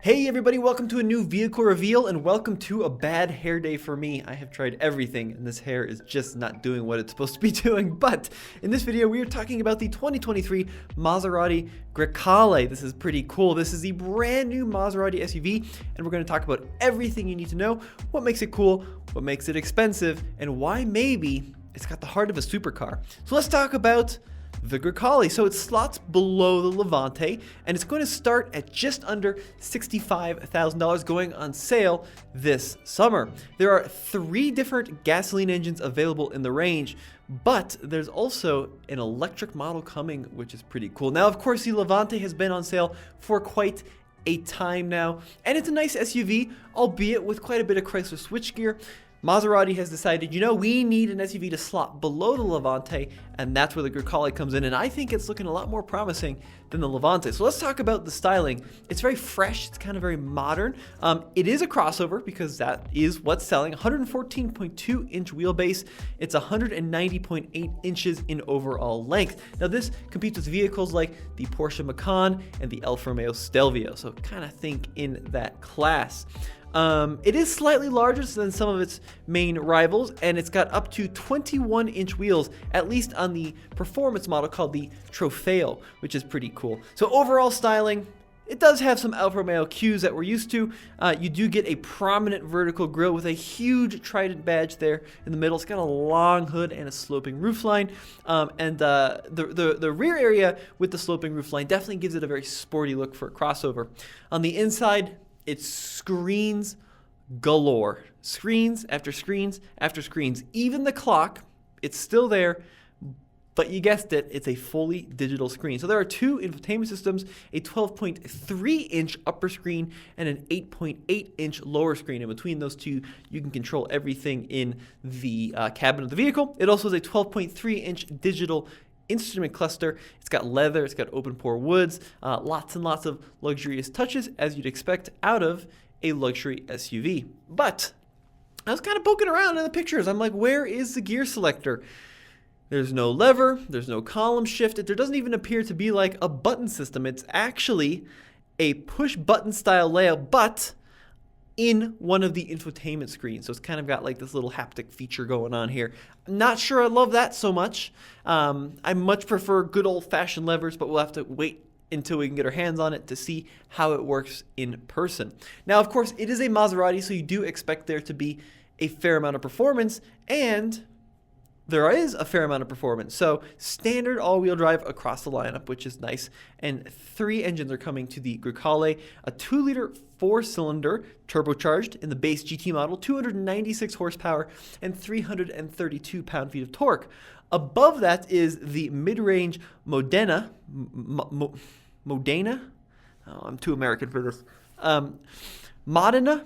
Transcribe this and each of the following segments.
Hey everybody, welcome to a new vehicle reveal and welcome to a bad hair day for me. I have tried everything and this hair is just not doing what it's supposed to be doing. But in this video, we are talking about the 2023 Maserati Grecale. This is pretty cool. This is the brand new Maserati SUV and we're going to talk about everything you need to know, what makes it cool, what makes it expensive, and why maybe it's got the heart of a supercar. So let's talk about the Grecale. So it slots below the Levante and it's going to start at just under $65,000, going on sale this summer. There are 3 different gasoline engines available in the range, but there's also an electric model coming, which is pretty cool. Now, of course, the Levante has been on sale for quite a time now, and it's a nice SUV, albeit with quite a bit of Chrysler switchgear. Maserati has decided, we need an SUV to slot below the Levante, and that's where the Grecale comes in, and I think it's looking a lot more promising than the Levante. So let's talk about the styling. It's very fresh, it's kind of very modern. It is a crossover because that is what's selling. 114.2-inch wheelbase. It's 190.8 inches in overall length. Now this competes with vehicles like the Porsche Macan and the Alfa Romeo Stelvio, so kind of think in that class. It is slightly larger than some of its main rivals, and it's got up to 21-inch wheels, at least on the performance model called the Trofeo, which is pretty cool. So overall styling, it does have some Alfa Romeo cues that we're used to. You do get a prominent vertical grille with a huge trident badge there in the middle. It's got a long hood and a sloping roofline. The rear area with the sloping roofline definitely gives it a very sporty look for a crossover. On the inside, it's screens galore. Screens after screens after screens. Even the clock, it's still there, but you guessed it, it's a fully digital screen. So there are 2 infotainment systems, a 12.3-inch upper screen and an 8.8-inch lower screen. And between those two, you can control everything in the cabin of the vehicle. It also has a 12.3-inch digital instrument cluster. It's got leather, it's got open pore woods, lots and lots of luxurious touches as you'd expect out of a luxury SUV. But I was kind of poking around in the pictures. I'm like, where is the gear selector? There's no lever, there's no column shift. There doesn't even appear to be like a button system. It's actually a push button style layout, but in one of the infotainment screens. So it's kind of got like this little haptic feature going on here. I'm not sure I love that so much. I much prefer good old-fashioned levers, but we'll have to wait until we can get our hands on it to see how it works in person. Now, of course, it is a Maserati, so you do expect there to be a fair amount of performance, and there is a fair amount of performance. So standard all-wheel drive across the lineup, which is nice. And 3 engines are coming to the Grecale. A 2-liter 4-cylinder turbocharged in the base GT model, 296 horsepower and 332 pound-feet of torque. Above that is the mid-range Modena. Modena? Oh, I'm too American for this. Modena.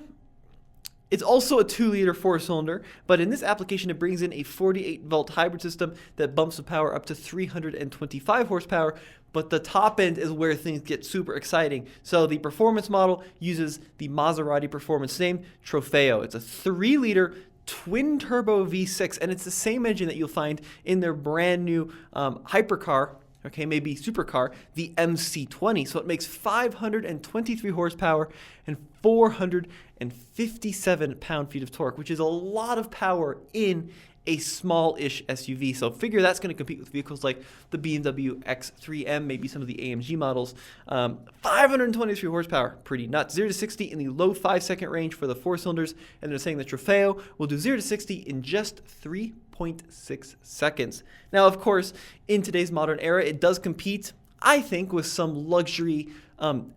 It's also a 2-liter 4-cylinder, but in this application, it brings in a 48-volt hybrid system that bumps the power up to 325 horsepower, but the top end is where things get super exciting. So the performance model uses the Maserati performance name, Trofeo. It's a 3-liter twin-turbo V6, and it's the same engine that you'll find in their brand new hypercar, maybe supercar, the MC20. So it makes 523 horsepower and 457 pound-feet of torque, which is a lot of power in a small-ish SUV. So figure that's going to compete with vehicles like the BMW X3M, maybe some of the AMG models. 523 horsepower, pretty nuts. 0 to 60 in the low 5-second range for the 4-cylinders, and they're saying the Trofeo will do 0 to 60 in just 3.6 seconds. Now, of course, in today's modern era, it does compete, I think, with some luxury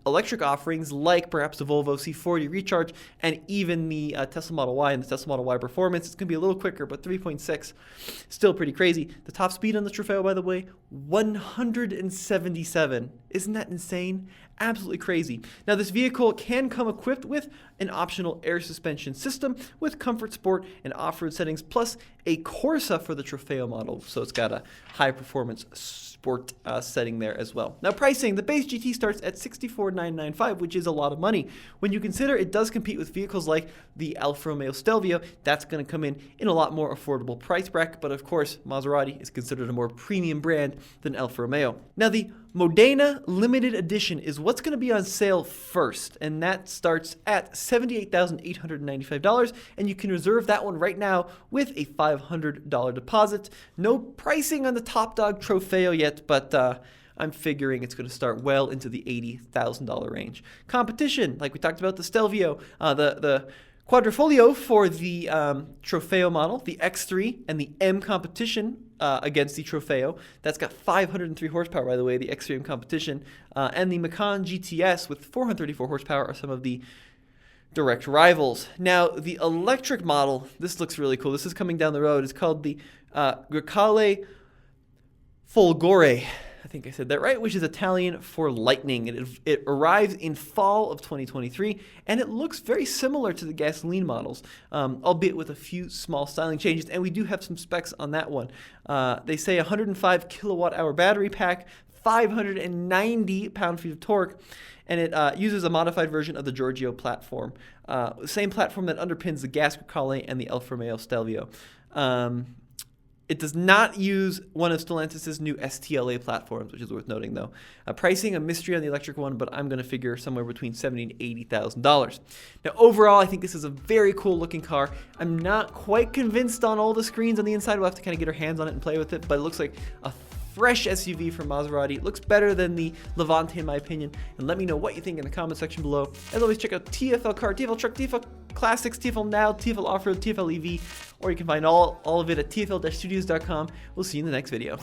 electric offerings like perhaps the Volvo C40 Recharge and even the Tesla Model Y and the Tesla Model Y Performance. It's going to be a little quicker, but 3.6, still pretty crazy. The top speed on the Trofeo, by the way, 177. Isn't that insane? Absolutely crazy. Now, this vehicle can come equipped with an optional air suspension system with comfort, sport, and off-road settings, plus a Corsa for the Trofeo model. So it's got a high-performance sport setting there as well. Now, pricing, the base GT starts at $64,995, which is a lot of money. When you consider it does compete with vehicles like the Alfa Romeo Stelvio, that's going to come in a lot more affordable price bracket, but of course, Maserati is considered a more premium brand than Alfa Romeo. Now, the Modena Limited Edition is what's going to be on sale first, and that starts at $78,895, and you can reserve that one right now with a $500 deposit. No pricing on the top dog Trofeo yet, but I'm figuring it's going to start well into the $80,000 range. Competition, like we talked about the Stelvio, the Quadrifoglio for the Trofeo model, the X3 and the M Competition against the Trofeo. That's got 503 horsepower, by the way, the X3 M Competition. And the Macan GTS with 434 horsepower are some of the direct rivals. Now, the electric model, this looks really cool. This is coming down the road. It's called the Grecale Folgore. I think I said that right, which is Italian for lightning. It arrives in fall of 2023, and it looks very similar to the gasoline models, albeit with a few small styling changes, and we do have some specs on that one. They say 105 kilowatt-hour battery pack, 590 pound-feet of torque, and it uses a modified version of the Giorgio platform, same platform that underpins the gas Grecale and the Alfa Romeo Stelvio. It does not use one of Stellantis' new STLA platforms, which is worth noting, though. Pricing, a mystery on the electric one, but I'm going to figure somewhere between $70,000 to $80,000. Now, overall, I think this is a very cool-looking car. I'm not quite convinced on all the screens on the inside. We'll have to kind of get our hands on it and play with it, but it looks like a fresh SUV from Maserati. It looks better than the Levante, in my opinion. And let me know what you think in the comment section below. As always, check out TFL Car, TFL Truck, TFL Classics, TFLnow, TFL Off-Road, TFL EV, or you can find all of it at tfl-studios.com. We'll see you in the next video.